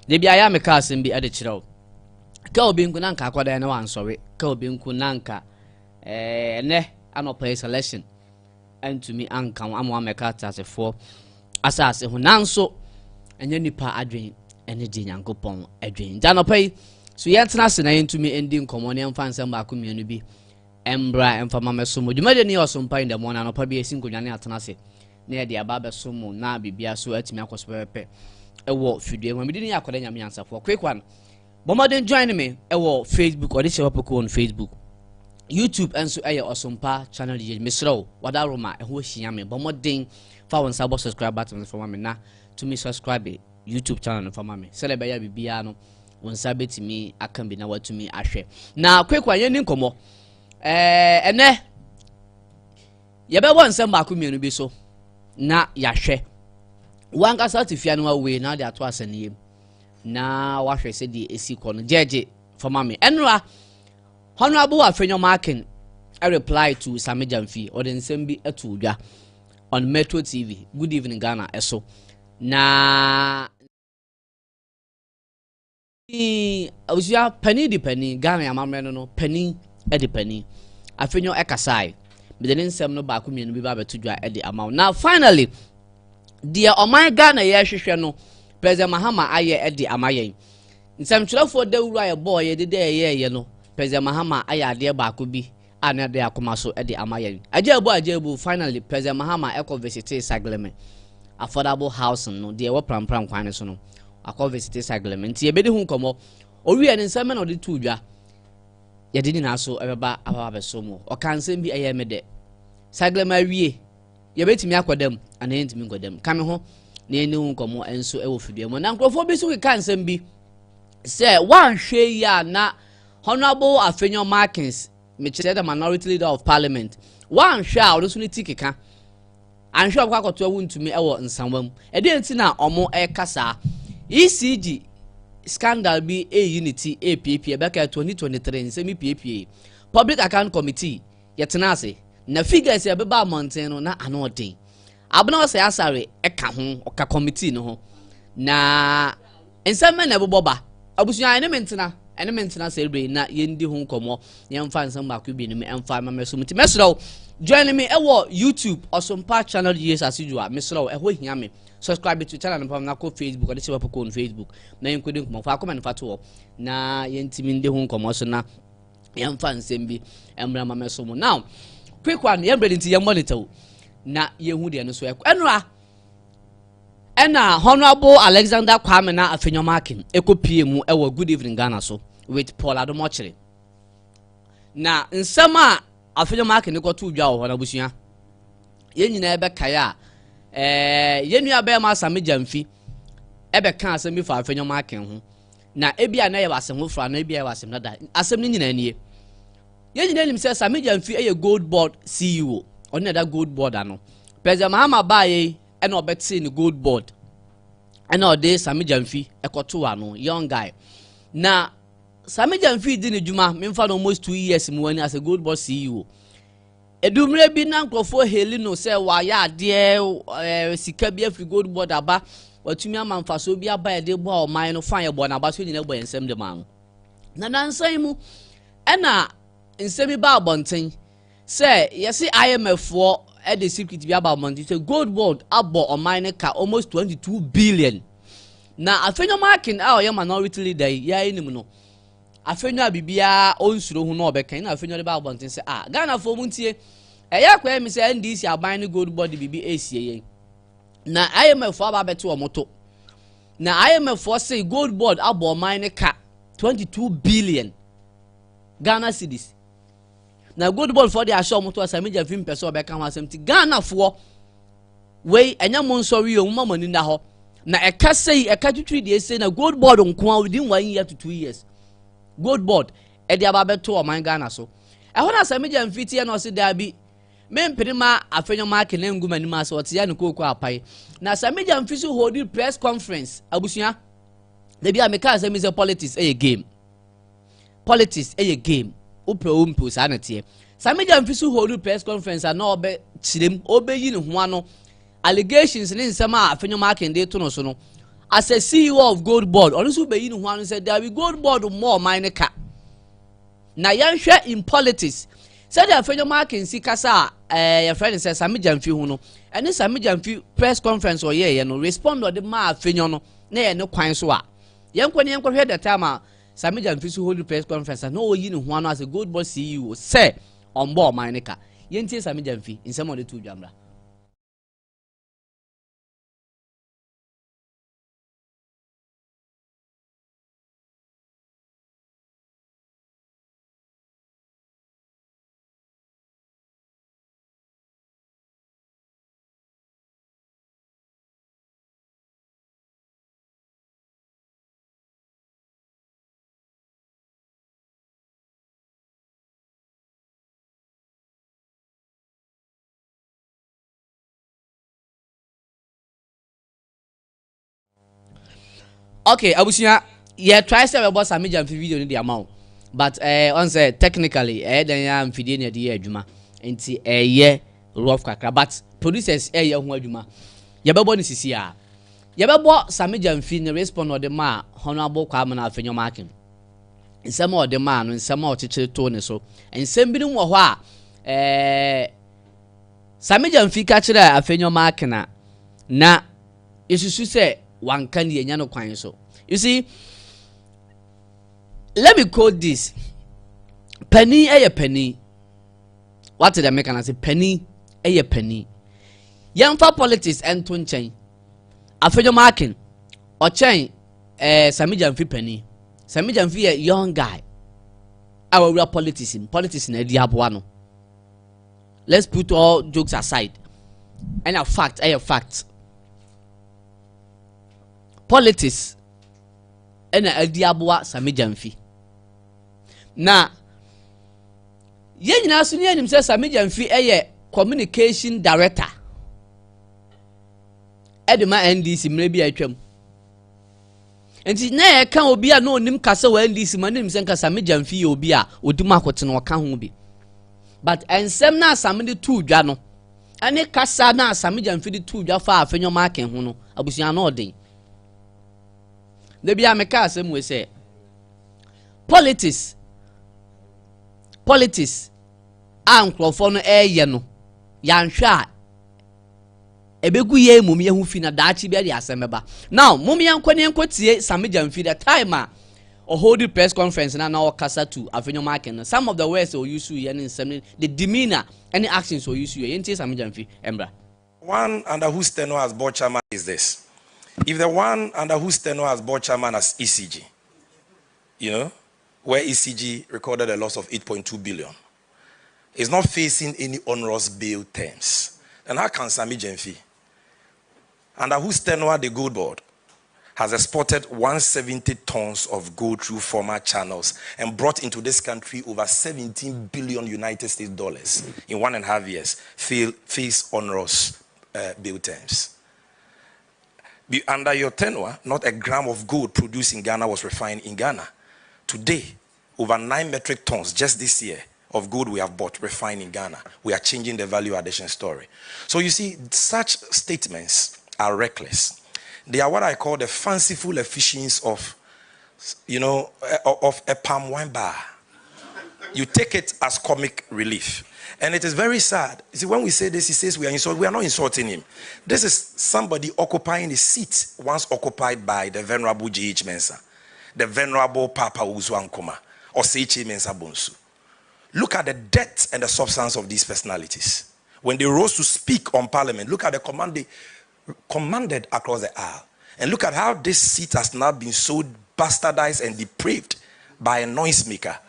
de bia ya me ka asem bi ade kire o ka obi nku nanka akwada na wan sorry ka obi nku nanka ne anopa selection antumi anka amwa me ka tasefo asase ho nanso enye nipa adwen ene di nyankopon adwen janopa yi so yentena se na yentumi endi nkomo ne mfa nsem ba komienu bi embra emfa mameso mo dwumade ne Osompa in the morning anopa bi esinkodwane atena se na ye de aba beso mo na bibia so atimi akoso pepe ewo fidue mo medini akoda nyame ansafo quick one bomodin join me ewo Facebook or this wapoko on Facebook YouTube enso eye Osompa channel je misro wadaroma eho hia me bomodin fa won sabo subscribe button for me na to me subscribe YouTube channel for me celebrate ya bibia no won sabetimi akan bi na watumi ahwe na quick one yeni nkomo ene yebe won nsem ba komienu bi so na yahwe wanga satifia no awe na de ato asaniem na wahwe se di esi kono jeje for me enra honorable afenyo marking I reply to Samijamfi or den sembi etudwa on Metro TV. Good evening Ghana eso na awusia penny di penny Ghana amamre no penny e di penny afenyo ekasai me den nsem no ba ko mienu bi ba betudwa e di amaw now finally dear oman Ghana ye hwehwe no President Mahama aye e di amayen nsem twelefo dawuru aye boy ye de ye no President Mahama aya ade ba ko bi ana de akomaso e de amayen ajebu finally President Mahama eko visit Sagleme affordable house no de wo prampram kwan so no akọ visit Sagleme nti ebedi hu komo owie ne nsem na ode tudwa ye de ni na so ebeba aba beso mo o kan nsem bi eye me de Sagleme awie ye betimi akodam ana yentimi nkodam kame ho na eni hu komo enso ewo fidue mo na nkrofo bi so kan nsem bi se wan hwe ya na Honorable Afenyo Markins, the minority leader of parliament. One shall also need tikeka. I'm sure I've got to wound to me in some. I didn't see now or kasa. ECG scandal be a unity APP back at 2023 in semi PPA. Public Account Committee, yet nase. Na figures a beba mountain na anote. Abno say asare eka ho oka committee no. Na ensema na boba. Abusuan enementina. Ene mentena celebrate na yendi hu nkomo yemfa nsem ba ko bi ni me emfa ma meso muti mesro join me ewo YouTube Osompa channel yes asijua mesro eho hia me subscribe to channel no na ko Facebook ade se ba ko on Facebook na yenkodi nkomo fa comment fa to na yentimi ndi hu nkomo so na yemfa nsem bi emra ma meso mu now quick one yembre nti yem monitor na yehu de no so enra ena Honorable Alexander Kwame na Afenyo Marking ekopie mu ewo Good Evening Ghana so with Paul Adomochire na nsema Afenyo Marking ko tu dwa ho na busua yenyina ebe kaya yenu abe ma Samijamfi ebe kan asem fa Afenyo Marking ho na ebia na ye wasem ho fra na ebia ye wasem na da asem ni nyina nie yenyina nim se Samijamfi eye gold board CEO oni da gold board ano President Mahama baye ena obeti ni gold board ena ode Samijamfi ekoto ano young guy na Samijamfi di ni juma memfa no almost 2 years mu wani as a gold board CEO edumre bi na nkrofo heli no se wa ya ade sika bi afri gold board aba watumi amamfa so bi aba de bo o man no fan ye bo na aba so nyina bo ensem de man na nansan mu ena nsemi ba abonten se yesi IMF for the secret be about money say gold board abo on mine ka almost 22 billion na Afenyo Marking a minority leader ya enim no Afenyo abibia onsuro hu no obekan na Afenyo de ba abonten say Ghana fo muntie eya kwa mi say NDC aban ni gold board bibi esie yen na IMF aba beto omoto na IMF for say gold board abo on mine ka 22 billion Ghana cedis na gold ball for the asho moto Samijamfi person be kan asem ti Ghana fo we enya mon sorry o mama ni na ho na eka sei eka tutui de sei na gold board nko within 1 year to 2 years gold board e de aba beto o man Ghana so e ho na Samijamfi ti na o se da bi mempirima Afenyo Marking na nguma ni ma so ti ya ne kokko apai na Samijamfi so hold press conference abusuya de bia me ka say politics e game politics e game Upro sanity. Samijamfi so hold press conference and no be chirem obeyi ne ho ano allegations ne nsema Afenyo Marking de to no so no as a CEO of Gold Board, honestly, be in one said there will be Gold Board more minor car. Now, young share in politics. Said a friend of Mark in Sikasa, your friend says, Sammy Jamfi, and this Sammy Jamfi press conference or yeah, no respond to the ma Finono, nay, no quine soa. Young when you heard the time, Sammy Jamfi hold the press conference, and no, you know, one as a Gold Board CEO, say on board minor car. Yenti Sammy Jamfi in some of the two jamra. Okay, abusia yeah try say about Sammy Jamfi video in the amount. But on say technically then ya mfidie na de adwuma. Enti ye rough kakra but producers ye ho adwuma. Ye bebo ni sisi a. Ye bebo Sammy Jamfi ne respond o de ma honorable Kwame na afenyo marking. Nsem o de ma no nsem o chechire to ne so. Nsem bi wo ho a Sammy Jamfi ka kire afenyo marking na yesusu say one can ye nyano kwan so. You see, let me quote this. Penny a penny. What did I make and I say penny a penny. Young for politics and twin chain. After marking or chain Sammy Jamfi penny. Sammy Jamfi a young guy. Our real politics in a diabuano. Let's put all jokes aside. And a fact. Politics ena adiaboa Sammy Jamfi na ye nyina so ne anim se Sammy Jamfi communication director edema NDC mre bi atwam enti na kan obi a no onim kasa wa NDC ma nim se nka Sammy Jamfi obi a odum akote no ka ho bi but ensem na Sammy de tu dwa no ane kasa na Sammy Jamfi de tu dwa fa afenyo marking ho no abusia na odin Debi ameka asem we say politics ankrofo no eye no yanhwa ebegu ye mum ye hu fi na daachi be de asem ba now mum ye nkwane enkotie Sammy Jamfi the time a hold the press conference na okasa to afenyo marking some of the words or use you and some the demeanor any actions or use you enti Sammy Jamfi embra one under whose tenure as board chairman is this. If the one under whose tenure as board chairman as ECG, where ECG recorded a loss of 8.2 billion, is not facing any onerous bail terms, then how can Sammy Jamfi, under whose tenure the gold board has exported 170 tons of gold through former channels and brought into this country over 17 billion United States dollars in 1.5 years, face onerous bail terms? Under your tenure, not a gram of gold produced in Ghana was refined in Ghana. Today, over 9 metric tons just this year of gold we have bought refined in Ghana. We are changing the value addition story. So you see, such statements are reckless. They are what I call the fanciful efficiency of, of a palm wine bar. You take it as comic relief. And it is very sad. You see, when we say this, he says we are not insulting him. This is somebody occupying a seat once occupied by the Venerable J.H. Mensah, the Venerable Papa Uzu Ankoma, or C.H. Mensah Bonsu. Look at the depth and the substance of these personalities. When they rose to speak on Parliament, look at the command they commanded across the aisle. And look at how this seat has now been so bastardized and depraved by a noisemaker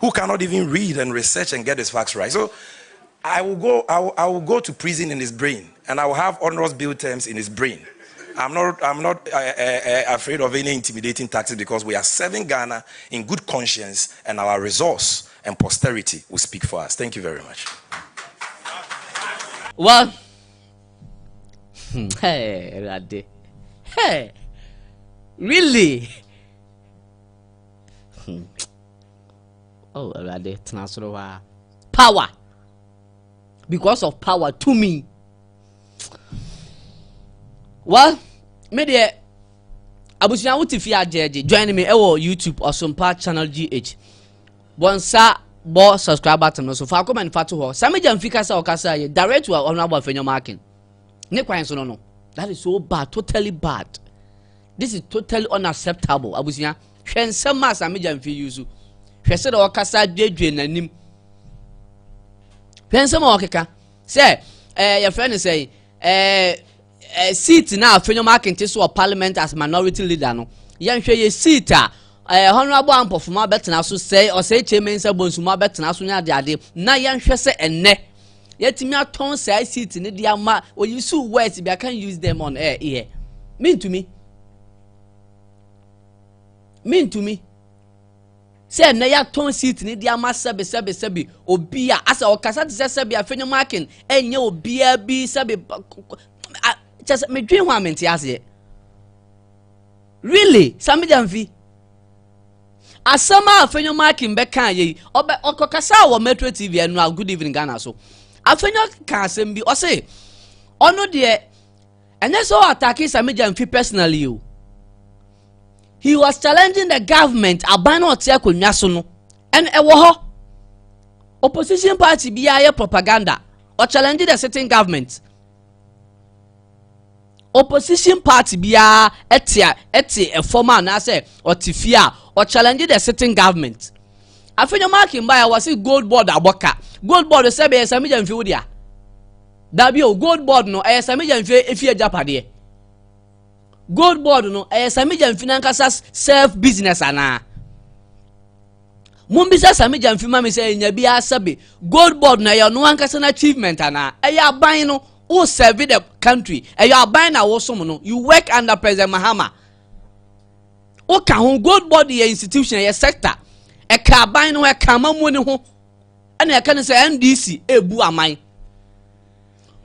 who cannot even read and research and get his facts right. So I will go to prison in his brain, and I will have onerous bill terms in his brain. I'm not afraid of any intimidating tactics because we are serving Ghana in good conscience, and our resource and posterity will speak for us. Thank you very much. Well, hey, Radde. Hey, really? Oh, Radde, Tnasrowa. Power. Because of power to me. Well, media abusia wuti fi ajeje join me ewo YouTube Osompa channel GH bonsa bo subscribe button no so fa comment fa to ho Sameja mfika sa okasa ye direct to honorable Afenyo marking ne kwan so no that is so bad, totally bad. This is totally unacceptable abusia hwensem ma Sameja mfi yuzu hwese de okasa dwedwe nanim hwensem okeka say your friend say seat na Afenyo marking so parliament as minority leader no yanhwe ye seat honorable ampofuma betena so say or say chairman say bonsuma betena so nya ade na yanhwe se enne yetimi aton say seat ne dia ma oyisu words be I can use them on air here mean to me say enne ya ton seat ne dia ma sebe obi a asa okasa te sebe Afenyo marking enye obi a bi sebe just me dream one minute ase really Sameja mfi asama Afenyo marking be kan ye obe okokasa wo Metro TV enu good evening Ghana so Afenyo kan asem bi o say ono de ene so attack Sameja mfi personally o he was challenging the government abano otia konwa so no and ewo ho opposition party bia ye propaganda or challenging the sitting government opposition party bia eti former na say otifia or challenge the sitting government Afenyo marking by was gold board aboka gold board say be Sameja mfi wodia da bi o gold board no Sameja mfi efie japade gold board no Sameja mfi nankasa self business ana mumbisa Sameja mfi ma me say nya bia sabe gold board na yo no ankasa na achievement ana aban no who serve the country you are buying a wosom no you work under President Mahama o ka ho gold body institution ye sector e ka ban no e ka mamu ne ho ena e ka ne say NDC ebu aman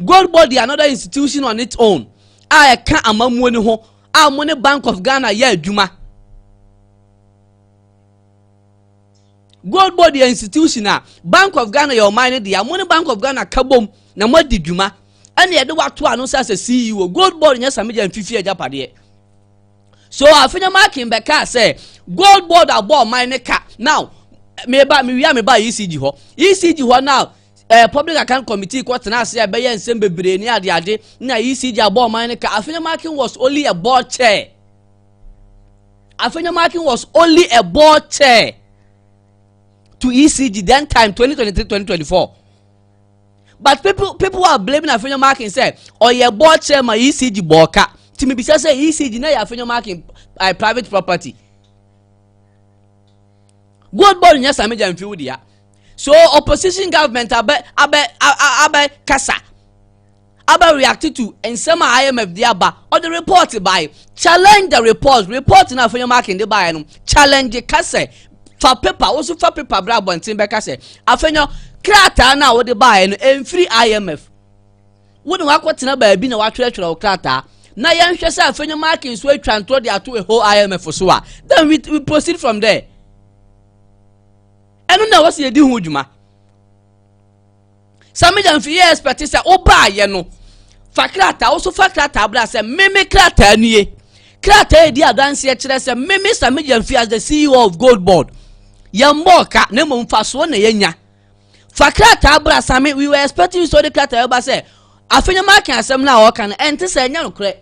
gold body another institution on its own e ka amamu ne ho money Bank of Ghana ye adwuma gold body institution Bank of Ghana your money the money Bank of Ghana kabom na mo di dwuma and ye de wato anu say CEO gold board nya Sameja mfifi ajapade so Afenyo marking be ka say gold board abo mine ka now me ba ECG ho now public account committee kwat na say be yen sem bebre ni ade na ECG abo mine ka Afenyo marking was only a board chair to ECG then time 2023-2024 but people are blaming Afenyo marking say or your board chair my ECG boka to me because say ECG na Afenyo marking private property gold board nya Sameja mfi wodia so opposition government abe kasa abe react to and some IMF dia ba or the report by challenge the report na Afenyo marking dey by no challenge kasa fa paper also fa paper bra bontin be kasa Afenyo krata na wo de bae no emfiri IMF wo de wakotena ba bi na watwerɛtwerɛ wo krata na yɛnhwɛ sɛ Afenyo marking so atwanto de ato a whole IMF so a then we proceed from there eno na wose yedi hu dwuma Sameja mfi ye expect sɛ wo bae no fa krata wo so fa krata bra sɛ meme krata nie krata edi adanse kyerɛ sɛ meme Sameja mfi as the CEO of Gold Board yamboka na mo mfa so na yenya fakrata abra same we were expecting you so the krata eba say Afenyo marking asem na wo kan ente say nya nokre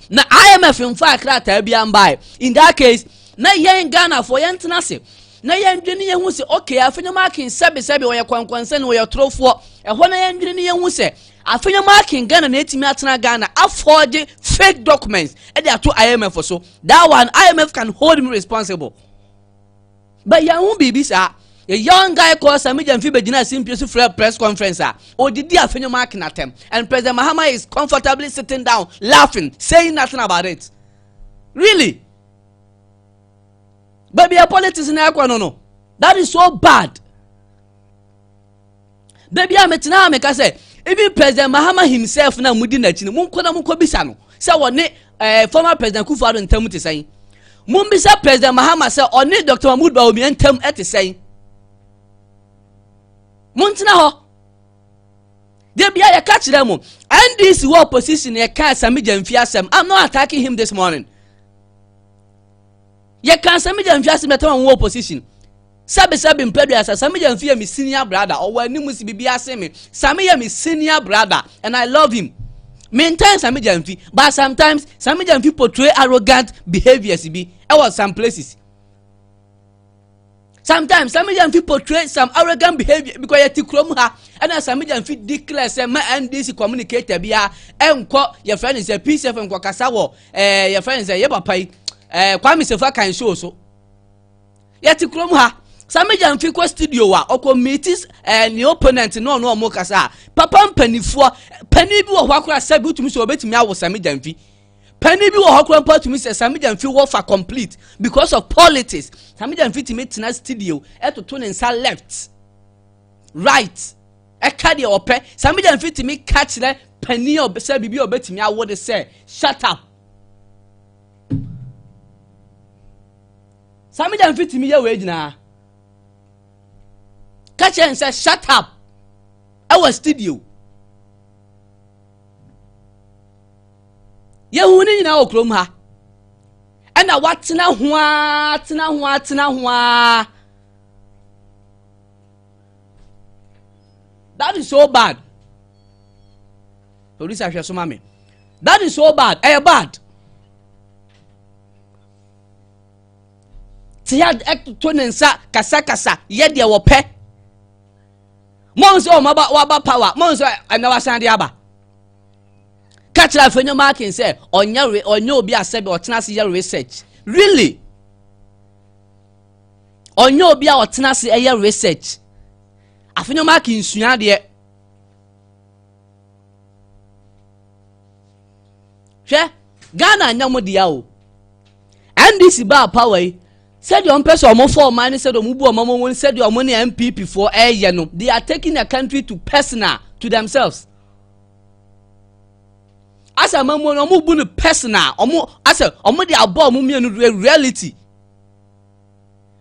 na IMF mfa krata bia mbai in that case na yen Ghana for yen tenase na yen dwene yen hu se okay Afenyo marking sebe wo ye kwankwanse na wo ye trofo ehɔ na yen dwene yen hu se Afenyo marking Ghana na etimi atena Ghana afford fake documents e dey ato IMF so that one IMF can hold him responsible but yan hu bibi sa a young guy called Sameja mfi begina simple press conference odidi Afenyo marking atem and President Mahama is comfortably sitting down laughing saying nothing about it really baby a politics na yakwa no that is so bad baby ametina ameka say even President Mahama himself na mudi na chi mun bisa no say woni former President Kufuor ntam te say mun bisa President Mahama say oni Dr. Mahmoud Baomi ntam ete say Muntina ho de bia ya catch them NDC wo opposition ya ka Sameja mfi asem I'm not attacking him this morning ye kan Sami Jamfi ase meta won opposition sabe mpedu asa Sami Jamfi ya me senior brother or wani musi bibi ase me Sami ya me senior brother and I love him. Maintain Sami Jamfi, but sometimes Sami Jamfi portray arrogant behaviors be was some places. Sometimes Sami Jamfi portray some arrogant behavior because yeti krom ha and Sami Jamfi declare say my NDC communicator bia enko your friend is a PCF enko kasa wo your friend is ye papa Kwame Sefa kan show so yeti krom ha Sami Jamfi ko studio wa oko meetis the opponent no mo kasa papa mpanifo pani bi wo akora sabi utumi so obetumi awo Sami Jamfi pani bi wo akora pa tumi say Sami Jamfi wo for complete because of politics. Sami Jamfi timi tina studio etoto ne nsa left right e ka de ope Sami Jamfi timi catch le pani obese bibi obetumi awo de say shut up. Sami Jamfi timi ye we gina catch and say shut up. Our studio ye huni na okrom ha ana watena hoa that is so bad. Police are so mama that is so bad. Bad tia to nensa kasa ye de wo pe monso waba power monso anawasan de aba Kachra fenyo marking say onya obi asebe otena se ye research really onya obi a otena se ye research afenyo marking sua de hwe Ghana nyamo dia o NDC ba power said your person omo for man said omo bu omo won said your money MPP for no they are taking the country to personal to themselves. As a man omo bu no personal omo as a omo dey abo omo mienu reality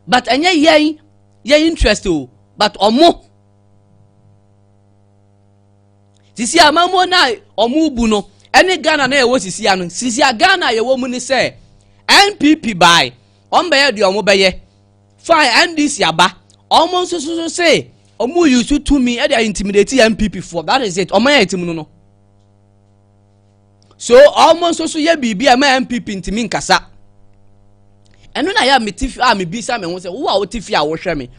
but enye ye interest o but omo sisi amamo na omo bu no ene Ghana na ye wo sisi anu sisi Ghana ye wo mu ni say NPP buy ombe de omo beye fine NDC aba omo so say omo use to me e dey intimidate MPP for that is it omo ya etimu no so omo so ye bibia ma MPP intimi nkasa eno na ya metifi me bisa me ho say wo a wotifi a wo hwe me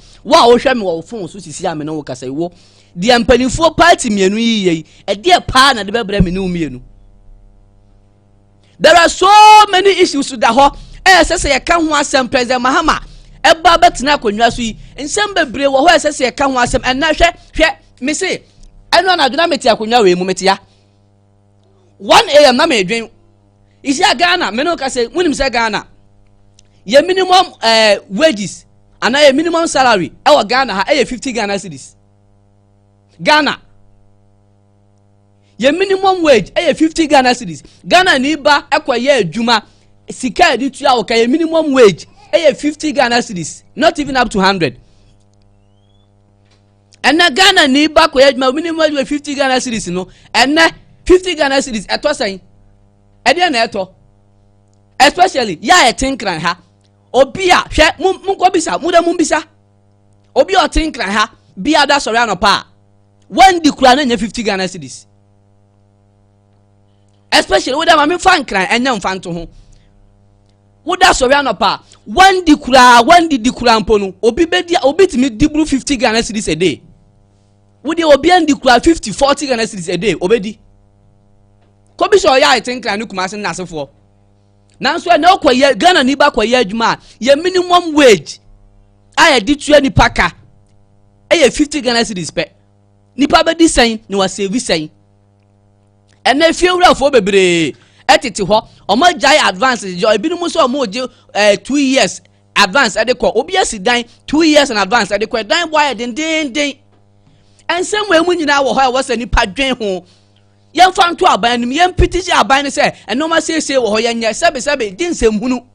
wo phone so sisi a me no wo kasa wo de ampanifo party mienu yiye e de pa na de bebra me no mienu. There are so many issues to that ho say you can ho asem President Mahama eba betina konwa so yi nsem bebre wo ho say you can ho asem en na hwe me say eno na aduna meti akonwa we mu metia 1 AM na me dwen isi Ghana me no ka say munim say Ghana ye minimum wages and ye minimum salary e wo Ghana ha e 50 Ghana cedis Ghana ye minimum wage e 50 Ghana cedis Ghana ni ba ekwaye adwuma sika edi tua wo ka minimum wage e 50 Ghana cedis not even up to 100 and na Ghana ni ba ko adwuma minimum wage 50 Ghana cedis no and na 50 Ghana cedis eto san e de na eto especially ya etinkran ha obi a hwe munko bisa muda mumbisa obi o tinkran ha bia da sori anopa when the kura na 50 Ghana cedis especially with them I mean fan cry and them fan to home. Would that so pa when the kura mponu obi bedia obi timi dibru 50 Ghana cedis a day. Would the obi and the kura 50-40 Ghana cedis a day obedi. Kobi so ya I think I no kumase na asefo. Nanso na okwa ye Ghana ni ba kwa ye adwuma ye minimum wage aye ditua ni paka e 50 Ghana cedis pe. Nipa be di sen ni wa save sen. And if you will for bebre etiti ho omo jai advance jo ebinumu so omo je 2 years advance adekọ obi asidan 2 years in advance adekọ dan boy den and same way mu nyina wo ho e wose nipa dwen ho yem fa nto aban nim yem pitiji aban ne se enoma se wo ho yenye sebe dinsem hunu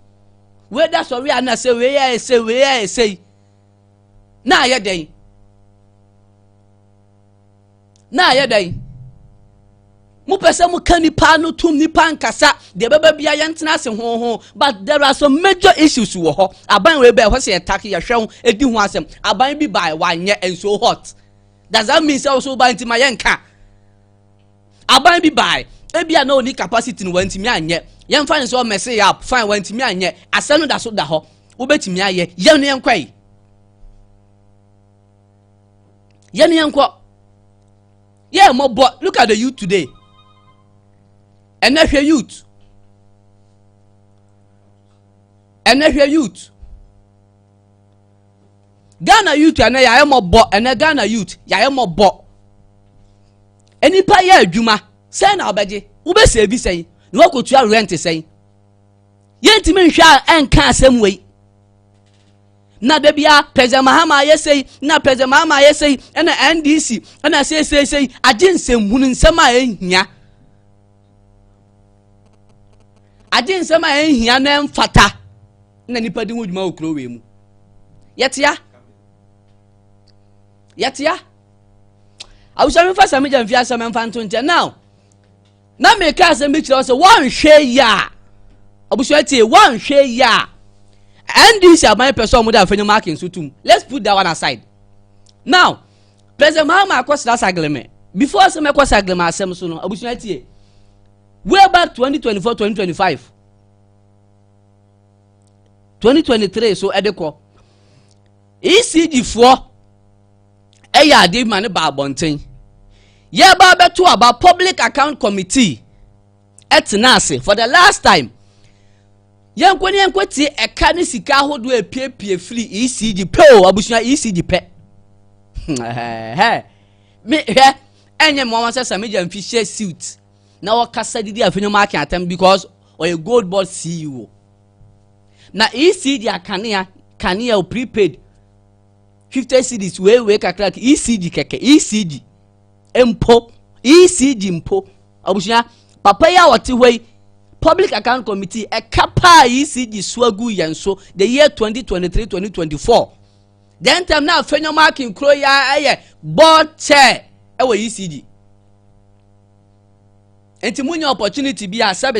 we da so we ana se we ya se na ye den Mu pese mu ka nipa no tum nipa nkasa de beba bia yentena se ho but there are some major issues wo ho aban we be ho se attack ye hwe edi ho asem aban bi by wanye and so hot does that mean say also by ntima yenka aban bi by ebia na oni capacity no wantimi anye yemfa so mess up fine wantimi anye asem no da so da ho wo betimi aye ye no yenkwai ye no yenkwo yeah mo but look at the youth today. And if you're youth, Ghana youth, and I am a bot, and a Ghana youth, I am a bot. Any pay Juma, send our baby, Ube say, be say, no could you rent to say. Yet men shall and can't same way. Na debia President Mahama yes say, na President Mahama yes say, and a NDC, and I say, I didn't say, wouldn't sama ya. I didn't say my here name fata. Na nipa di wuduma okro we mu. Yetia. I was having first some jam fia some fanto ntia now. Na me ka say me kire say one hwe ya. Abuso tie one hwe ya. And this is my person mo da fanyo marking sutum. Let's put that one aside. Now, President Mahama akwas Sagleme. Before some akwas Sagleme asem so no abuso tie. Way back 2024, 2025, 2023, so edeko. ECG4, adi mani ba Abondoned. Ye ba beto about public account committee. Etnase for the last time. Yenkweti ekani sika hodo epie free ECG pe o abusunya ECG pe. Me he enye mo wan sesa me jam fi share suit. Na wakasa didi afenyo marking atem because or a gold board CEO. Na ECG akania o prepaid 50 cedis we kakra ECG keke ECG empo ECG mpo abushia papa ya wati hwe public account committee e kapa ECG swagu yenso the year 2023-2024 then time na afenyo marking kro ya aye board chair e we ECG. Enti munya opportunity bi a sabe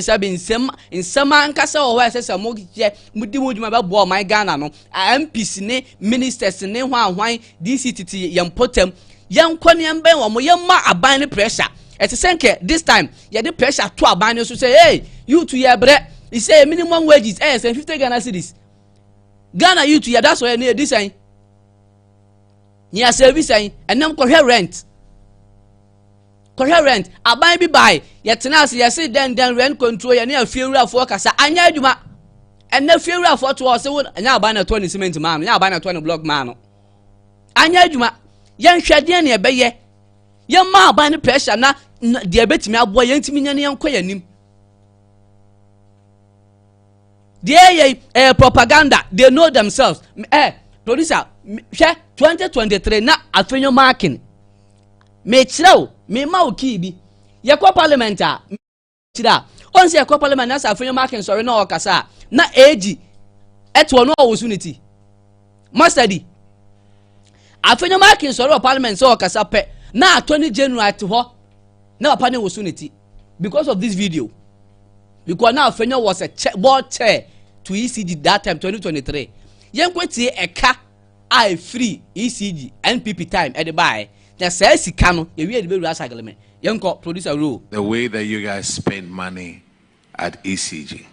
nsema nkasa wo ho sese mo je mudi woduma ba bo my Ghana no MPs ne ministers ne hwan DCTT yempotem yenkone yemben wo mo yemma aban ne pressure et senke this time ye the pressure to aban ne so say hey you to ye bre he say minimum wages 50 Ghana cedis Ghana you to ye that's why ne this say nya service say enem ko rent coherent aban bi buy yetena ase yesi den rent control ye na afiewura fo kasa anya adwuma ena afiewura fo to o se wo anya aban na to ni cement man anya aban na to ni block man no anya adwuma ye nhwede na ebeye ye ma aban ni pressure na de betimi abo ye ntimi nya ne yenko yanim they propaganda they know themselves producer 2023 na afenyo marking me chiraw me ma okibi ye kwa parliament a chira on se ye kwa parliament na sa afenyo marking sorry na okasa na age eto no owosunity masterdi afenyo marking sorry o parliament so okasa pe na attorney general to ho na papa ne owosunity because of this video because now afenyo was a board chair to ECG that time 2023 yen kweti eka I free ECG NPP time at the buy. The way that you guys spend money at ECG,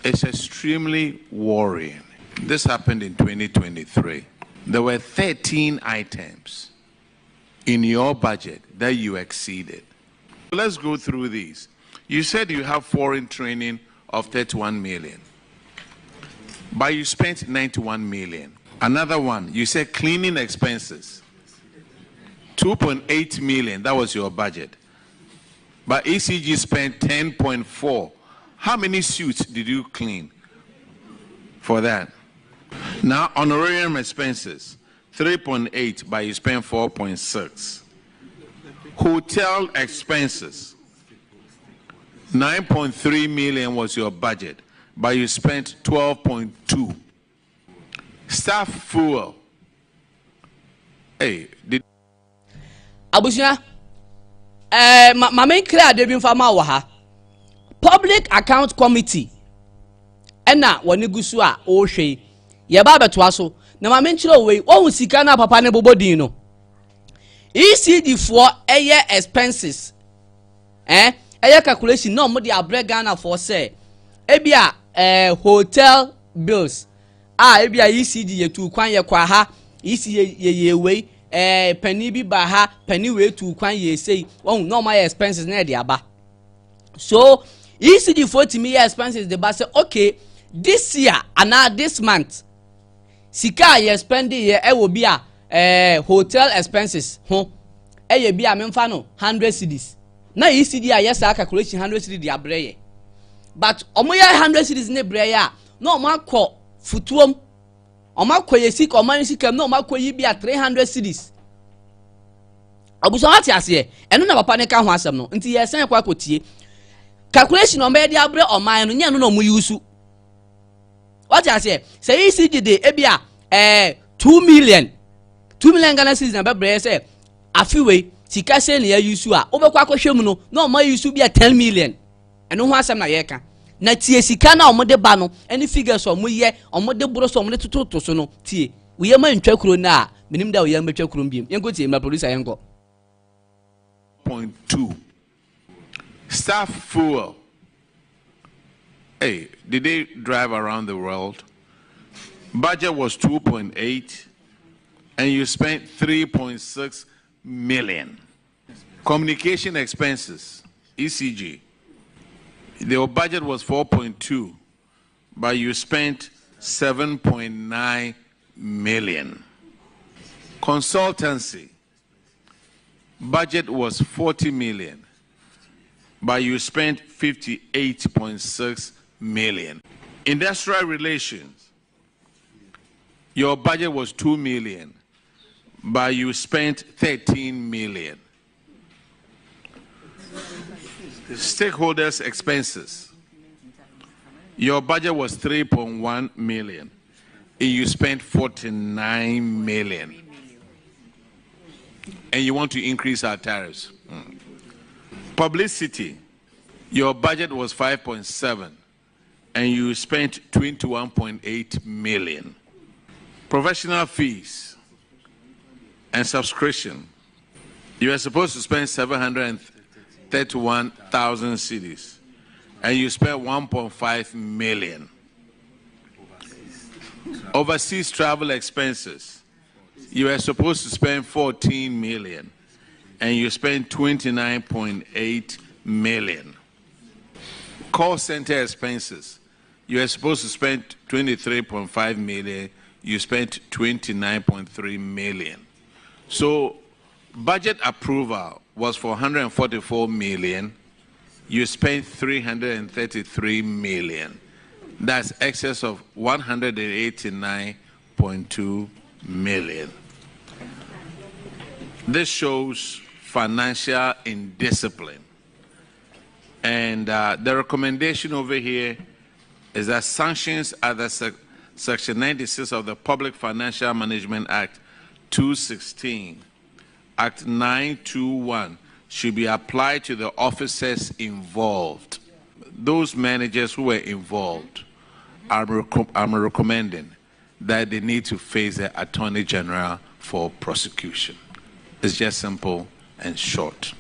it's extremely worrying. This happened in 2023. There were 13 items in your budget that you exceeded. Let's go through these. You said you have foreign training of 31 million, but you spent 91 million. Another one, you said cleaning expenses. 2.8 million, that was your budget. But ECG spent 10.4. How many suits did you clean for that? Now, honorarium expenses, 3.8, but you spent 4.6. Hotel expenses, 9.3 million was your budget, but you spent 12.2. Staff fuel. Hey, did Abushia ma main clear de bi mfa ma wo ha public account committee ena woni gusu a o hwe ye ba beto aso na ma main kire we wo sika na papa ne bobodin no ECD for eye expenses eye calculation no mo de abre Ghana for say ebia hotel bills ebia ECD ye tu kwan ye kwa ha ECD ye we penny bi ba ha penny we tu kwan ye say no my expenses na de aba so ECD for to me expenses the ba say okay this year and this month sika ye spending ye will be hotel expenses ho ye bi a memfa no 100 cedis na ECD a yes calculation 100 cedis de abreye but omo ye 100 cedis ne breye a no omo akọ futuom omo akọ ye sika omo ni sika no omo akọ yi bi a 300 cedis abuso ati ase eno na papa ne ka ho asem no nti ye sen kwa kotie calculation omo ye de abre oman no nya no omo yusu what I say ECD de ebia 2 million Ghana cedis na be breye say afiwe sika se ne ya yusu a obekwa akohwem no na o ma yusu bia 10 million eno ho asem na ye ka na tie sika na o mo de ba no any figures o mo ye o mo de boro so o mo de tototo so no tie we ye ma ntwa kuro na minim da we ye ma twa kuro biem yenko tie ma producer yenko 0.2 staff fuel. Hey, did they drive around the world? Budget was 2.8 and you spent 3.6 million. Communication expenses, ECG. Their budget was 4.2, but you spent 7.9 million. Consultancy, budget was 40 million, but you spent 58.6 million. Industrial relations, your budget was 2 million, but you spent 13 million. Stakeholders' expenses, your budget was 3.1 million, and you spent 49 million. And you want to increase our tariffs. Publicity, your budget was 5.7, and you spent 21.8 million. Professional fees and subscription, you were supposed to spend 731,000 cedis, and you spent 1.5 million. Overseas travel expenses, you were supposed to spend 14 million, and you spent 29.8 million. Call center expenses, you were supposed to spend 23.5 million, you spent 29.3 million. So budget approval was for 144 million, you spent 333 million. That's excess of 189.2 million. This shows financial indiscipline. And the recommendation over here is that sanctions under Section 96 of the Public Financial Management Act 216, Act 921, should be applied to the officers involved. Those managers who were involved, I'm recommending that they need to face the Attorney General for prosecution. It's just simple and short.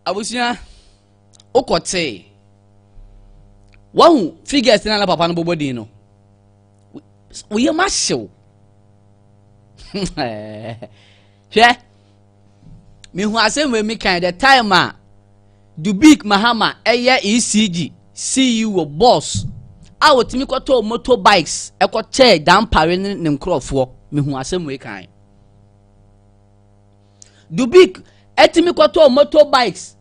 Abusia okote wahu figures na papa no bobodi no we ma hyew hwe me hu asem we me kan the time a do big Mahama eye ECG CEO boss a wotimi kwato motorbikes ekoche dampare ne nkrofo me hu asem we kan do big etimi kwato motorbikes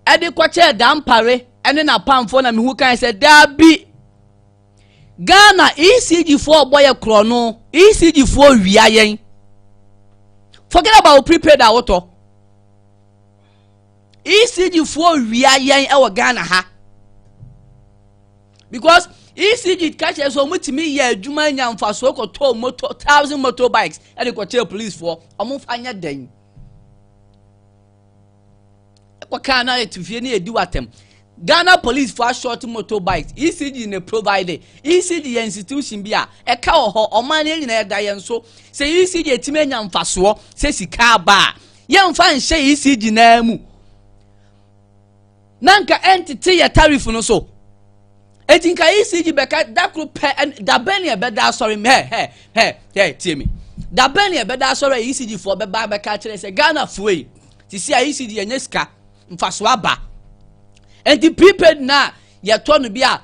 edi kwache dampare ene na pamfo na me hu kan se dabi Ghana ECG for boy kro no ECG for wia yen forget about prepaid auto ECG for wia yen e wo Ghana ha because ECG catch so mutimi ye adwuma nya mfaso ko to motor 1000 motorbikes edi kwache police for omo fanya den What kind of to feel do at them? Ghana police for short motorbikes. ECG ne provided. ECG institution bia. A cow or money in a diane so. Say ECG Timenian Faswo. Says he car bar. Young fan say ECG nemu. Nanka entity a tariff no so. Etinka ECG beka that group and da benya beda sorry hey Timmy. Da benya beda sorry ECG for beba catcher say Ghana fuwe. To see a ECG and Yeska Faswaba. And the prepaid na ya turn be a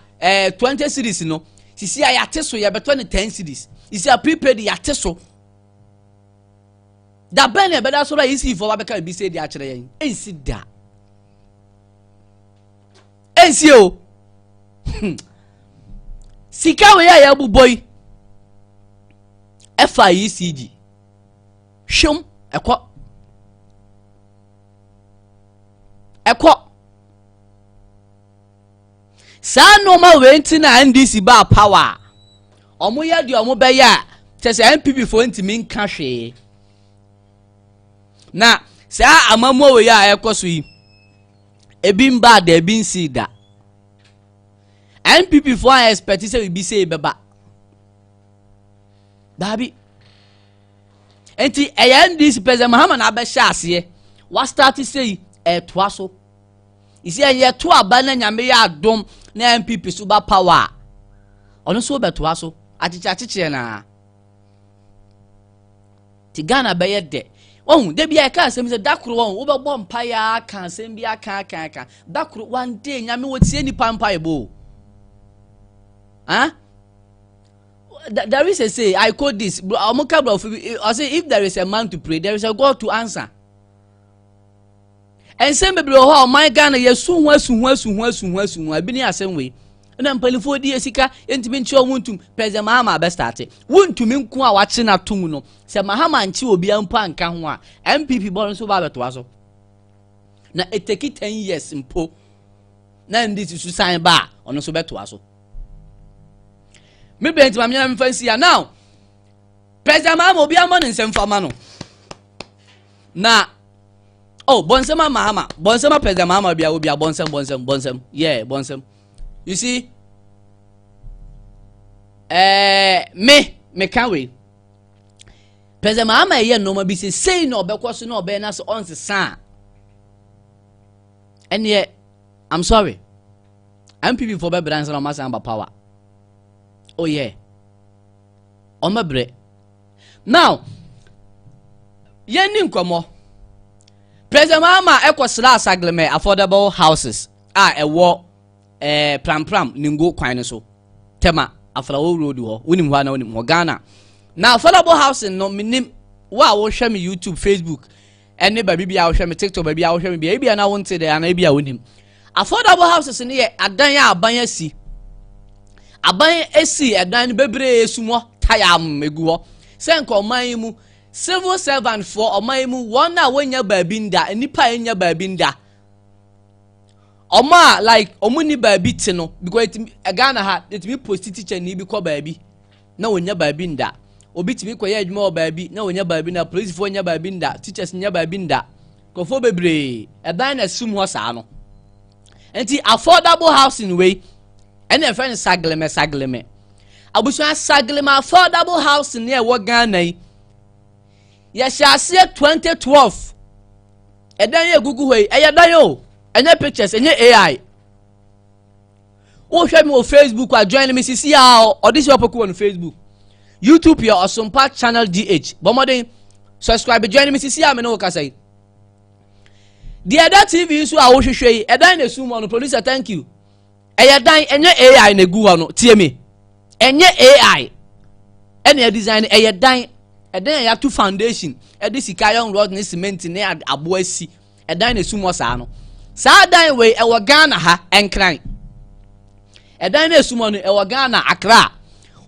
20 cities no. To see a yateso ya between 10 cities. You see a prepaid yateso. Da benya beda sorry ECG for beka be say the actually ain't sit that. Ensio Sika we ya bu boy FIECG Shum ekwo sa no ma we ntina NDC ba power omo ya di omo be ya tese MPP for ntimi nka hwe na sa amamu we ya ekoso yi ebi mba da ebi nsi da NPP for expect say we be say beba dabi enti NDC president Mahama na be sha ase what start say toa so isi ye to aba na nyame ya adom na MPP so ba power ono so be toa so achiche na ti Ghana be ye de oh de bia ka asem se dakro won wo be bom mpa ya kan asem bia kan dakro one day nyame wo tie ni pampa ebo there is a say I quote this I say if there is a man to pray there is a God to answer and same be ho my Ghana yesu hu bi ni asem we na mpalifo di esika entimi nchi wontum president Mahama be start wontum nku a wache na tum no se Mahama nchi obi ampa anka ho a MPP bon so ba beto aso na eteki 10 years mpo na ndi su sign ba ono so beto aso me bent ma me fancy ya now president Mahama obi amon nsem fama no na oh bonsema Mahama bonsema president Mahama bia obi bonsem yeah bonsem. You see, me can't wait. President Mahama here no more be say no because no be na so on the san. And yet, I'm sorry. MPP for better answer on my power. Oh yeah. On my bread. Now, yenin komo. President Mahama ekosla Sagleme affordable houses. A war. Pram ningo kwan so tema aflawo road ho wonim ho na wonim ho Ghana na affordable housing no minim wa wo hwe me YouTube Facebook ene ba bibia wo hwe me TikTok ba bibia wo hwe me bia na wonte de ana bia wonim affordable houses ne ye adan ya aban esi adan bebre esumo tayam egu ho senko man mu civil servant for oman mu won na wonya ba binda nipa enya ba binda Oma like omuni baabi te no because it Ghana ha it me post teacher ni bi ko baabi na wonya baabi nda obi timi koye adwuma o baabi na wonya baabi na police fo nya baabi nda teachers nya baabi nda kofo bebre edan na sum ho saa no enti affordable housing way ene friend Sagleme abusuan Sagleme affordable housing ne wo Ghana yi ya shase 2012 edan ye gugu hoyi edan yo any pictures any AI oh share me on Facebook or join me see how or this your poku on Facebook YouTube your Osompa channel DH bomodin subscribe join me see how me no ka say the other TV so a wo hwehwe edan na sum on producer thank you edan any AI na gu ho no tie me any AI any design edan ya to foundation edisika young road ni cement ni abo asi edan na sum osa no sa dan we e Ghana ha enkran edan na esumo no e Ghana Accra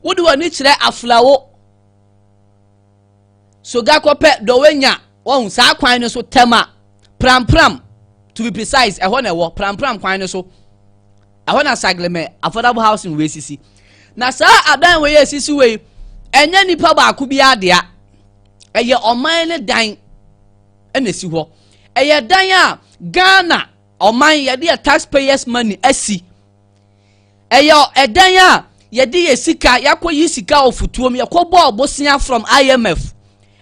wodi wani kire aflawo so ga kope do wenya won sa kwan no so tema pram to be precise e ho na wo pram kwan no so e ho na Sagleme affordable housing we sisi na sa adan we sisi we enya nipa ba ko bi adea eye oman ne dan enesi ho eye dan a Ghana oman yɛde a taxpayers money asi ɛyɛ ɛdan a yɛde yɛ sika yakɔyi sika ofutuom yakɔbɔ obosia from IMF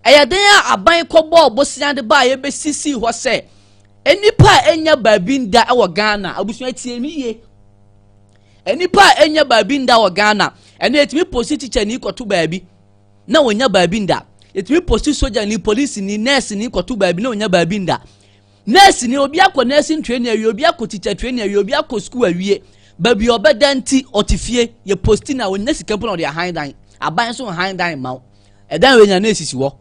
ɛyɛ dan a aban kɔbɔ obosia de ba yɛbɛsisi hɔ sɛ enipa enya baabi nda ɛwɔ Ghana abusua tie mi ye enipa enya baabi nda wɔ Ghana ɛna etimi posi teacher ni kɔto baabi na wonya baabi nda etimi posi soldier ni police ni nurse ni kɔto baabi na wonya baabi nda nurse ni obi akɔ nursing training awie obi akɔ teacher training awie obi akɔ school awie baabi obedanti otifie ye posti na wonya sika pon de ahan dan aban so han dan maw ɛdan we nya na esisi wɔ.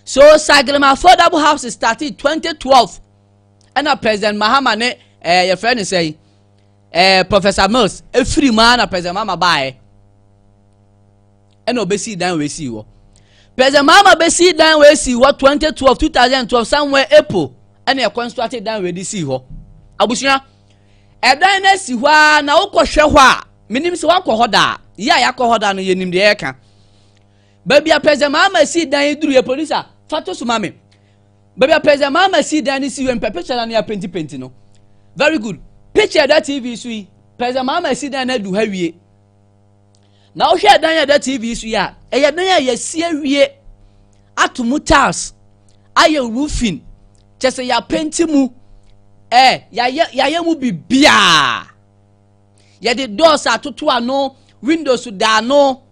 So Sagleme affordable house started 2012 and President Mahama ne your friend say Professor Mills every man na President Mahama buy and obesi dan we see wo President Mahama besi dan we see wo 2012 somewhere April and e constructed dan we see ho abusua edan na si ho na ukɔhwɛ ho a minim se wakɔ ho da ya yakɔ ho da no yenim de eka baby a President Mahama si dan duru ye producer fato sumame baby a President Mahama si dan ni si when picture na penti no very good picture that TV sui President Mahama si dan na du ha wie na wo hwɛ dan ya that TV sui a ɛyɛ dan ya yɛsi awie atomu tiles ayɛ roofing kyese ya penti mu ya mu bibia ya de doors atoto ano windows da no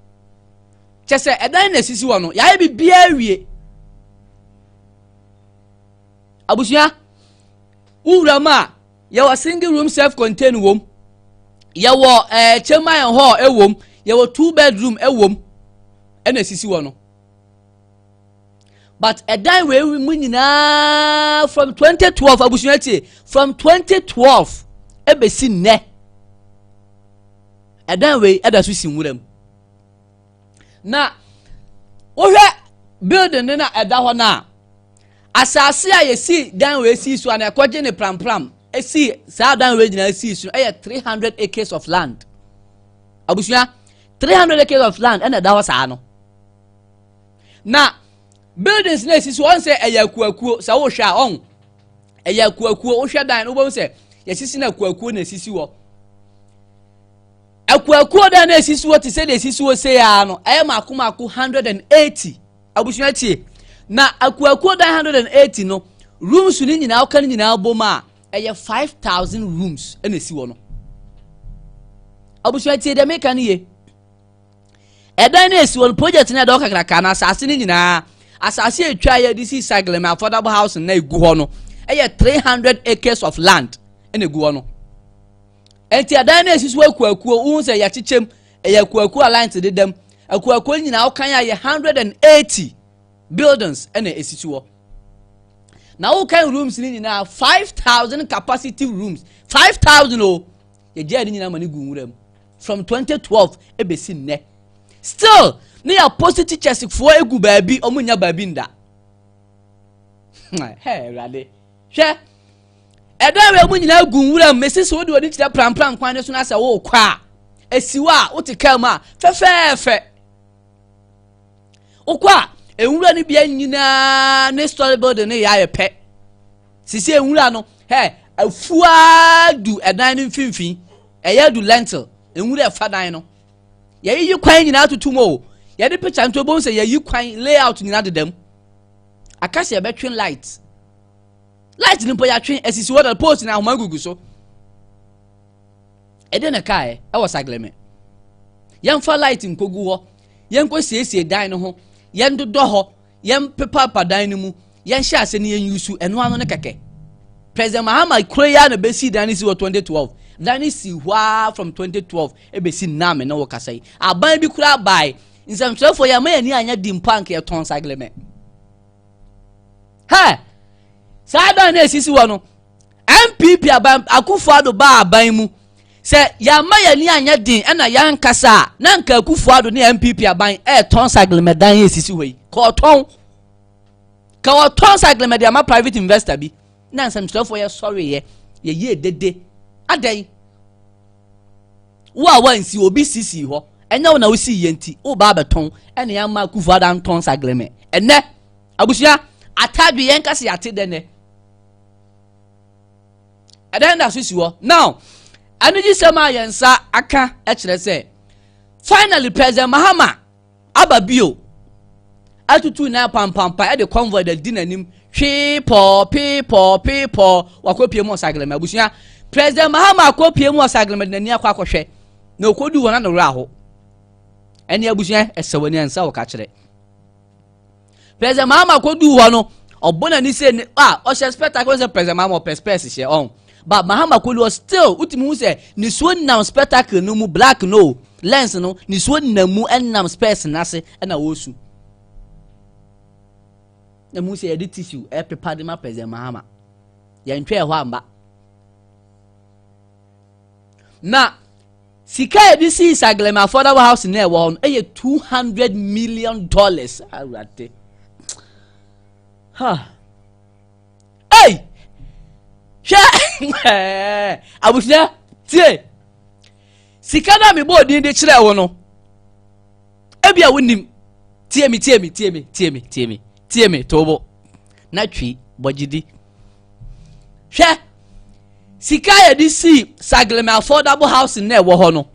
kyese ɛdan na sisi wɔ no ya bibia awie abusua urama ya wa single room self contained wom ya wo chairman hall ewom ya wo 2 bedroom ewom ena sisi wɔ no but ɛdan we mu nyina from 2012 abusua tie from 2012 ebesi nne ɛdan we ɛda so si nwuram na wohwɛ building na ɛda hɔ na asase a yesi dan we si so na ɛkɔgye ne prampram esi saa dan we nyina si so ɛyɛ 300 acres of land abusua 300 acres of land ɛna ɛda hɔ saa no na buildings na esi so on say ɛyɛ akuakuo sa wo hwɛ a on ɛyɛ akuakuo wo hwɛ dan no wo say yɛsisi na akuakuo na esisi wɔ akuakuo dan na esisi wɔ te sɛ de esisi wɔ say ya no ɛyɛ makomako 180 abusua tie na akuakuo dan 180 no rooms ni nyina wo kan nyina boma ɛyɛ 5000 rooms ɛna esi wɔ no abusua tie de meka ne ye ɛdan na esi wɔ project na ɛda kakraka na asase ni nyina asase etwa ya DC Sagleme affordable house na egu ho no 300 acres of land ena egu ho no enti adan na esisu akuakuo hu se ya chichem akuakuo alliance de dem akuakuo nyina wokan ya 180 buildings ena esisu ho na wokan rooms ni nyina 5000 capacity rooms 5000 o ye je ni nyina mani gu nwuram from 2012 ebesi nne still ni ya post teachers fo egu baabi omunya baabi nda hey rade hwe edan we mu nyina gu nwura mesi so de odi kire prampram kwan ne so na se wo kwa esiwa utika ma fefefe ukwa enwura ni bia nyina ne story building ne ya yepe sisi enwura no afua du edan ne mfimfin eya du lentil enwura fadan no yeyi kwan nyina tutumo yɛde picture nto bon sɛ yɛyi kwan layout nyina dedam akase yɛbɛtwen light ni mpo yɛatwen asisi wɔ post na ahoma gugu so ɛde na kae ɛwɔ Sagleme yɛmfa light nkogu hɔ yɛnkɔ siesie dan no ho yɛndodɔ hɔ yɛmpepa dan no mu yɛnhyɛ ase ne yɛnyusu ɛno ano ne kɛkɛ President Mahama kroya na besi dan no si wɔ 2012 dan no si hɔ from 2012 ebesi name na wɔ kasai aban bi kura bai nsamtrefo ya ma ni anya dimpank ya ton Sagleme sada na esisi wo no MPP aban Akufo-Addo ba aban mu se ya ma ya ni anya din na ya nkasa na nka Akufo-Addo ne MPP aban ton Sagleme dan esisi wo yi ka oton Sagleme de ama private investor bi na nsamtrefo ya sorry ye dede adan wo a wansi obi sisi ho enya na wosi yenti wo ba beton ene ya ma Akufo-Addo ton Sagleme enne abusua atadu yen kase yate de ne then that's what now. And you say my answer, I can't actually say. Finally, President Mahama, Ababio, Atutu na pam at the convoy the dinner him. People, Wakopia more Sagleme, Bushia. President Mahama, Kopia more Sagleme than near Quakoshe. No could do one on the Raho. And near Bushia, as Sawani and Saw catch it. President Mahama could do one or Bonani said, or she spectacle was a President Mahama perspective here on. But Mahama could was still, Utimuse, Niswan now spectacle no more black no, lens no, Niswan no more and nam space nase and a wosu. The Musi edit tissue, prepare my President Mahama. Yan tray wamba. Now, Sika, this is Sagleme affordable house in there, one, $200 million. Arate. Ha. Hey! I was there. See, Sikana me board in the chair or no. Ebia win him. Tear me, Tobo. Natri, Bojidi. Share. Sikaya this see Sagleme affordable house in there, Wahono.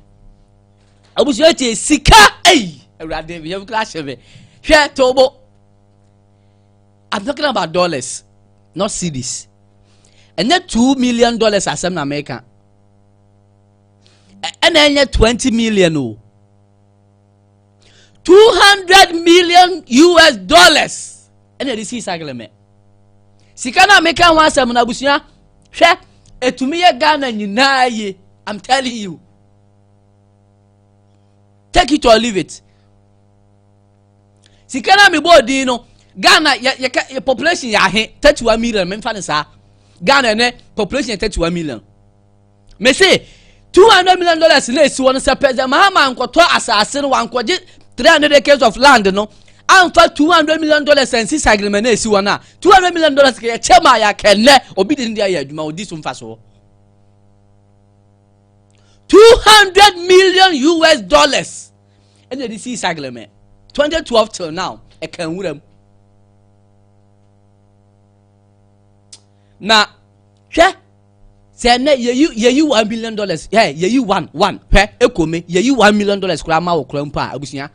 I was here to Sika, hey, Radin, you have clash of it. Share Tobo. I'm talking about dollars, not cedis. And that $2 million as I'm American. And then $20 million. $200 million US. And then this is Sagleme. Sikana American wants some Nabusia. Share it to me a gun and you. I'm telling you. Take it or leave it. Sikana me board, you know. Ghana, your population, 31 million. Memphis, Ghana, population 31 million. Me say $200 million less. One say President Mahama and Koto assassin one quadri 300 acres of land. No, and for $200 million and see Sagleme see one now. $200 million can chema ya kenne obedient dia adwuma odi so mfa so. $200 million US. And they see Sagleme 2012 till now. I can with them. Now, say you $1 million. Yeah, you one. Ekome, you $1 million. Krama or krumpa. Abusia.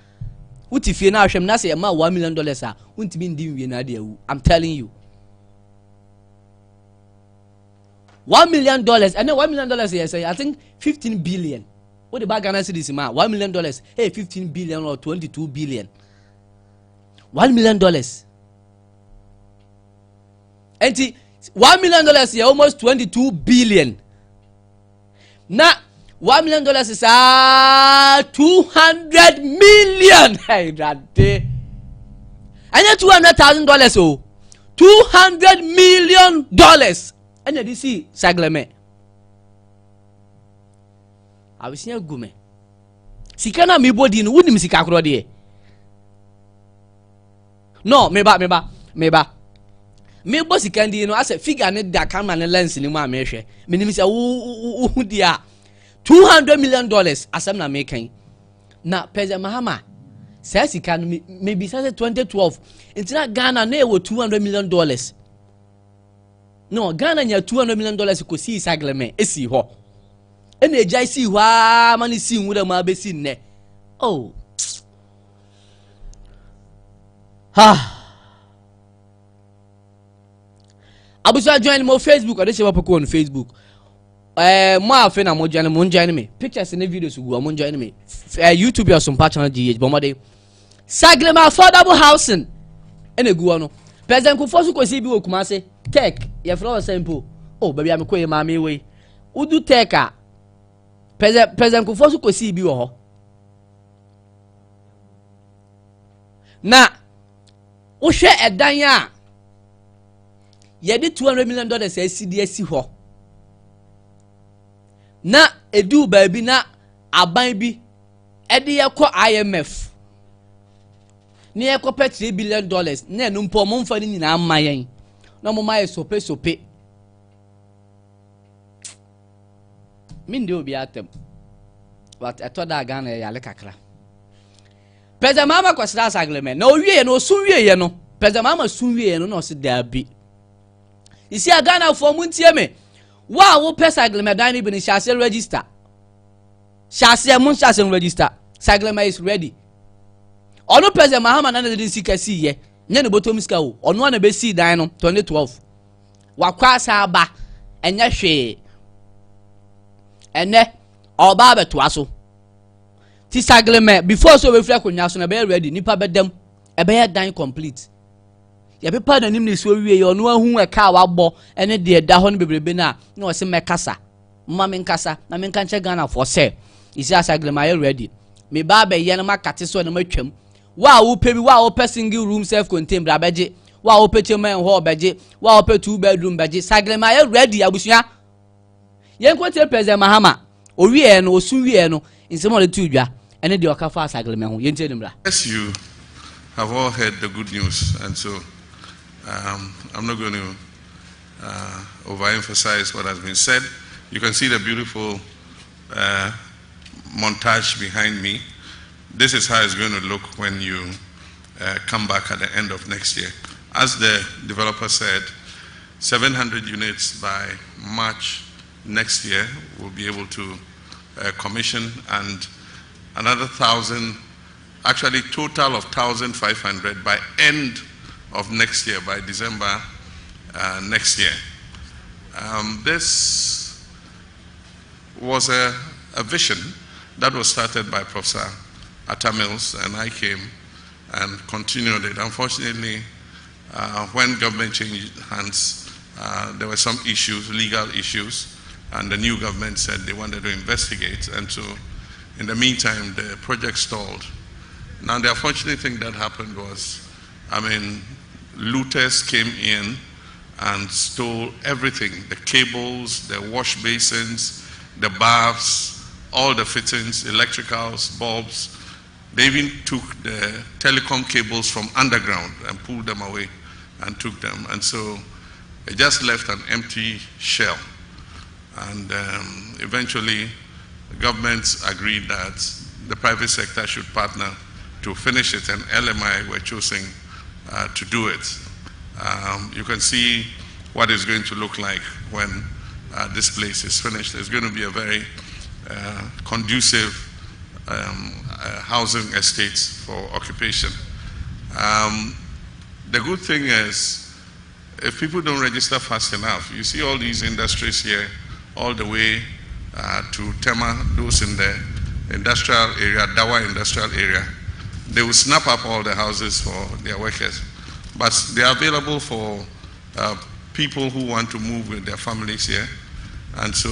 What if you now shem na say $1 million? Won't be in the I'm telling you. $1 million, and then $1 million. Yes, I think 15 billion. What the bag Ghana cedis man? $1 million. Hey, 15 billion or 22 billion. $1 million. And $1 million is almost 22 billion. Now, $1 million is 200 million. Hey, that day. And then $200,000. Oh, $200 million. And then you see Sagleme. I was near Gume. Sikana me body in wouldn't see Kakrodi. No, meba. Me bossy candy, you know, I said, figure that come and lens in my measure. Meaning, dear, $200 million as I'm not making. Now, President Mahama says he can maybe says 2012. It's not Ghana, they were $200 million. No, Ghana, you $200 million could see Sagleme, a see ho. And the Jai see why money seen with a mabe seen. Oh, ha. Abuja join me on Facebook or this is what on Facebook. My friend I'm joining me. Pictures and videos go I'm joining me. YouTube or some channel GH but my Sagleme affordable housing. And a go no. President Kufosu ko see bi wo Kumase tech your flower sample. Oh baby I'm ko mama way. Udu tech a President Kufosu ko see bi wo ho. Na wo hwe edan a ye de $200 million CDS ho na edu baabi na aban bi e de ye kɔ IMF ne ye kɔ pɛ $3 billion na no mpo mo mfa ni nyina amma yen na mo ma ye sope min de obi atem but etoda Ghana ya le kakra President Mahama kwasra Sagleme na owie no sunwie ye no President Mahama sunwie no na o se dabi isi Ghana for muntie me Wa wo pɛ Sagleme dan ni bi ni hyase register. Hyase mun hyase register. Sagleme is ready. Ono President Mahama na de sika si ye. Nye ne botom sika o. Ono na be si dan no 2012. Wakwa sa ba enye hwe. Ene oba beto aso. Ti Sagleme before so we frɛ konya so na be ready nipa bedam e be dan complete. Ya be pa na nim ne so wie ye ono ahu e ka wabɔ ene de da ho no bebrebe na o se mekasa mma menkasa na menka nche Ghana for say isi Sagleme are ready me ba be ye na makate so na matwam wa wo pe bi wa wo pe single room self contained bra beje wa wo pe chairman hall beje wa wo pe 2 bedroom beje Sagleme are ready abusua yen kwete President Mahama o wie no o su wie no insemo de tu dwa ene de okafa Sagleme ho yen tie nimra. Yes, you have all heard the good news, and so I'm not going to overemphasize what has been said. You can see the beautiful montage behind me. This is how it's going to look when you come back at the end of next year. As the developer said, 700 units by March next year we'll be able to commission, and another 1,000, actually total of 1,500 by end of next year, by December next year. This was a vision that was started by Professor Atamils, and I came and continued it. Unfortunately, when government changed hands, there were some issues, legal issues, and the new government said they wanted to investigate, and so in the meantime the project stalled. Now the unfortunate thing that happened was, looters came in and stole everything, the cables, the wash basins, the baths, all the fittings, electricals, bulbs. They even took the telecom cables from underground and pulled them away and took them. And so it just left an empty shell. And eventually the government agreed that the private sector should partner to finish it, and LMI were choosing to do it. You can see what it's going to look like when this place is finished. It's going to be a very conducive housing estate for occupation. The good thing is, if people don't register fast enough, you see all these industries here, all the way to Tema, those in the industrial area, Dawa industrial area, they will snap up all the houses for their workers. But they are available for people who want to move with their families here. And so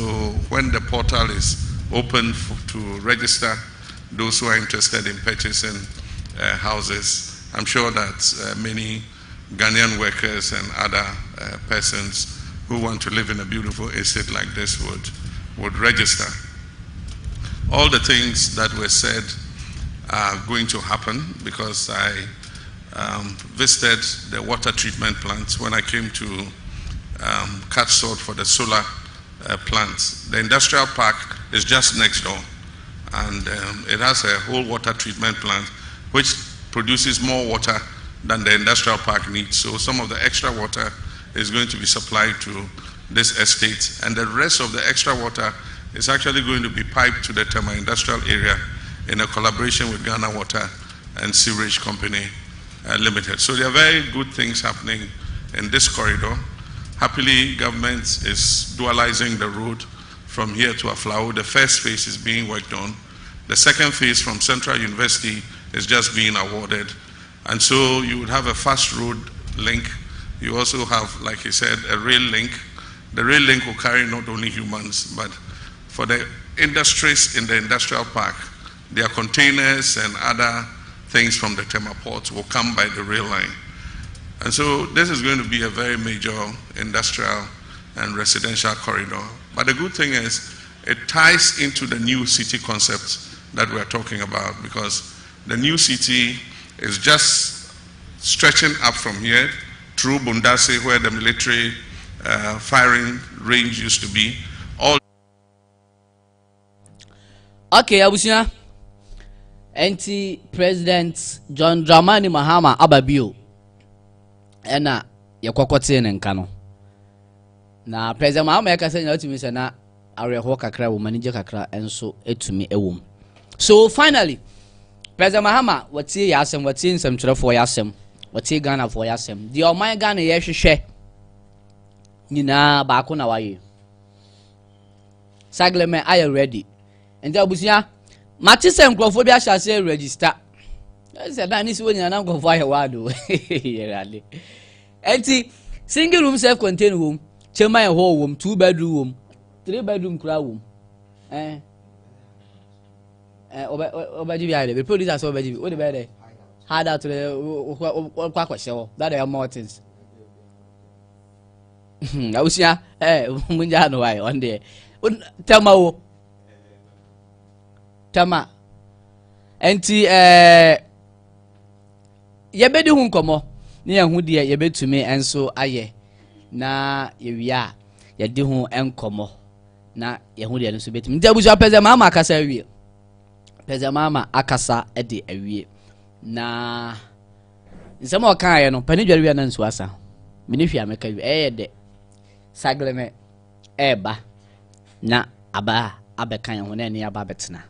when the portal is open to register those who are interested in purchasing houses, I'm sure that many Ghanaian workers and other persons who want to live in a beautiful estate like this would register. All the things that were said are going to happen, because I visited the water treatment plants when I came to cut sod for the solar plants. The industrial park is just next door, and it has a whole water treatment plant which produces more water than the industrial park needs. So some of the extra water is going to be supplied to this estate, and the rest of the extra water is actually going to be piped to the Tema industrial area in a collaboration with Ghana Water and Sewerage Company Limited. So there are very good things happening in this corridor. Happily, government is dualizing the road from here to Aflao. The first phase is being worked on. The second phase from Central University is just being awarded. And so you would have a fast road link. You also have, like he said, a rail link. The rail link will carry not only humans, but for the industries in the industrial park, their containers and other things from the Tema port will come by the rail line. And so this is going to be a very major industrial and residential corridor. But the good thing is, it ties into the new city concept that we're talking about, because the new city is just stretching up from here through Bundase, where the military firing range used to be. All okay, Abusia. President John Dramani Mahama Ababio. Ena yakwakote ne nka no. na President Mahama ka say na otimi say na areho kakra wo manager kakra enso etumi ewom. So finally President Mahama watie yasem watie nsamtwerefo yasem watie Ghana for yasem the oman Ghana ye hwehwe nyina baako na waye Sagleme are ready and abusia mati se nkrofo bi ahase register say that ni si wonyina na nkrofo ahe wado yerale enti single room self contained home chema e ho home 2 bedroom home 3 bedroom kura home obaji bi aye the producer so obaji what the better hard out to the kwa kwashe that are more things abusia munja no why on there tama enti yebedi hu nkomo ne yahu de yebetumi enso aye na yewia yedi hu enkomo na yahu de enso betumi ndi abuja President Mahama akasa awie President Mahama akasa ede awie na nsema okan aye no pani dware wi na nso asa mini hwia meka wi de Sagleme eba na aba abekan ho na ni aba betena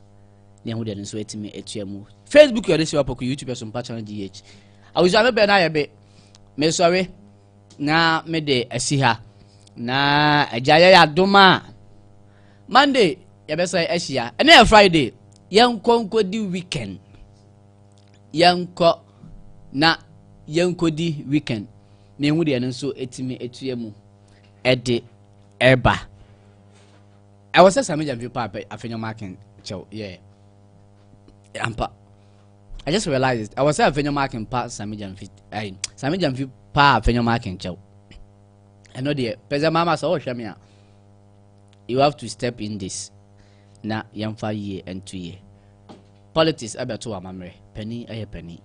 ne hu de nso etimi etuamu Facebook yode se wapoko YouTube Osompa channel DH awuja me be na ye be me sorry na me de asiha na ajaye ya doma Monday ye be say ahia na Friday yanko di weekend yanko na yanko di weekend me hu de nso etimi etuamu ede eba I was just Sammy Jamfi Papa afenyo marking chow yeah ampa I just realized I was saying afenyo marking pa Sammy Jamfi pa afenyo marking chow I know the President Mahama so hwame you have to step in this na yamfa year and 2 year politics abeto amamre penny aye penny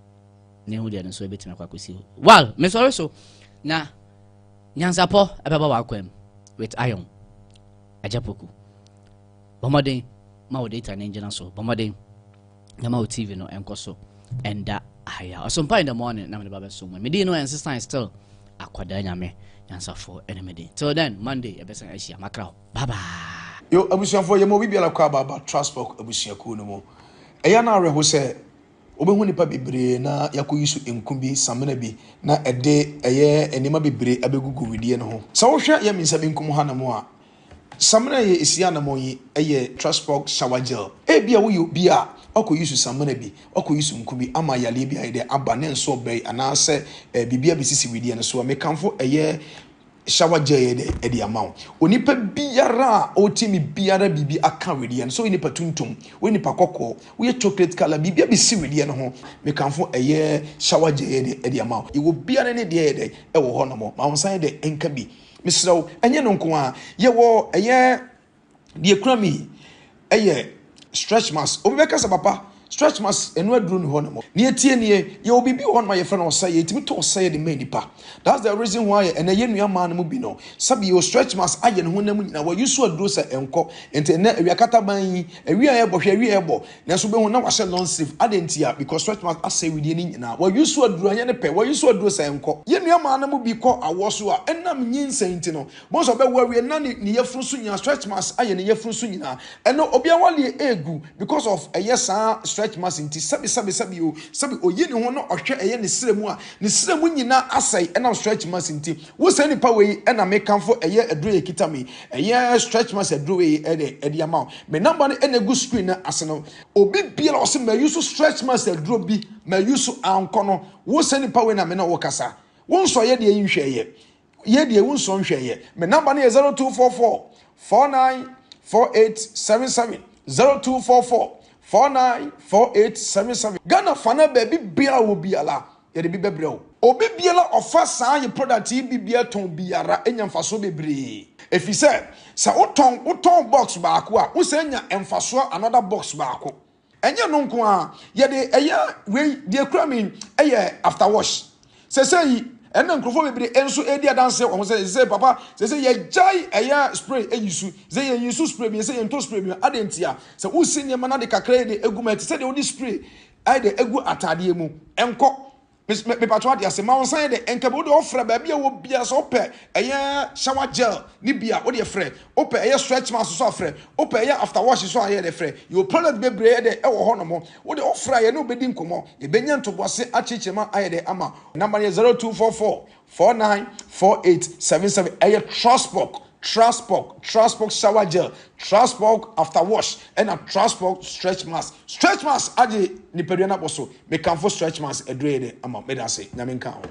ne hu de no so ebetima kwakosi well me sorry so na nyansapo ababa wakwem with iron ajapoku bomodin ma wo data engine so bomodin na ma wo TV no enkoso enda aya Osompa in the morning na me baba so me dey no insistence still akwada nyame nyansafo enemy till then Monday ebesa asia makra bye bye yo abusianfo ye mo bibia la kwa baba transport abusiaku no mo eya na areho se obehu nipa bebre na yakoyisu enkumbi samena bi na ede eye enima bebre abegugu widie no ho sa wo hwe ye minsa benkum ha na mo a samena ye esia na mo yi eye transport shower gel bia wo yo bia okoyisu samena bi okoyisu nkumbi ama yale bia ide aba ne nso bei anase bibia bisisi widie no so mekanfo eye shower gel edi amount onipa biara otimi biara bibi aka wedie so onipa tuntum onipa kokko we chocolate color bibi abisi wedie no ho mekanfo eye shower gel edi amount iwo biara ne de ewo ho no mo ma wonsan de enka bi misraw enye no nko a ye wo eye de economy eye stretch mask obeka sa papa stretch mask enu aduru ni ho no mo ne etie ne ye obibi ho no ye fra no say etimi to say de manipa that's the reason why ene ye nua man mu bi no sabi yo stretch mask aye ne ho nam nyina wa yusu aduru sa enko ente na awiakata ban yi awia ye bo hwe awia ye bo na so be ho na wa long sleeve adentia because stretch mask asay widie ni nyina wa yusu aduru anye ne pe wa yusu aduru sa enko ye nua man mu bi ko awoso a enam nyinsenti no mo so be wa wie na ne yefru so nyina stretch mask aye ne yefru so nyina eno obia wale egu because of ayesa stretch mask inti sabi oye ne ho no ohwe eye ne sremu a ne sremu nyina asai ena stretch mask inti wo se nipa we ena mekanfo eye aduro ye kitami eye stretch mask aduro ye ede amount me number ne ena gu screen na aseno obi biela ose ma use stretch mask aduro bi ma use anko no wo se nipa we na me na wo kasa wo nso ye de nhwe ye de wo nso nhwe ye me number ne 0244 494877 0244 494877 Ghana fana baby bia wo biala ye de bi bebreo obi biala ofa san ye product bi bia ton biara enyamfaso bebre efise sa uton box baako a wo senya emfaso another box baako enye no nko a ye de eya we de kura mi eye after wash say ena nkrofo bebre enso edi adanse o say papa say ye jai eya spray eyisu say ye yisu spray bi say ye nto spray bi adentia say usi ne mana de kakra de eguma ti say de odi spray ai de egu atade mu enko me patwa dia se ma onsan de enka bo de ofra ba bia wo bia so pe eye shower gel ni bia wo de frɛ ope eye stretch mask so afrɛ ope eye after wash so aye de frɛ you product be bre de e wo ho no mo wo de ofra ye no bedi nkomo e benya ntobose achichema aye de ama number 0244 494877 eye Transport shower gel, Transport after wash, and a Transport stretch mask. Stretch mask, aje ni periana boso. Me can for stretch mask a dread. I'm a medase. Namin count.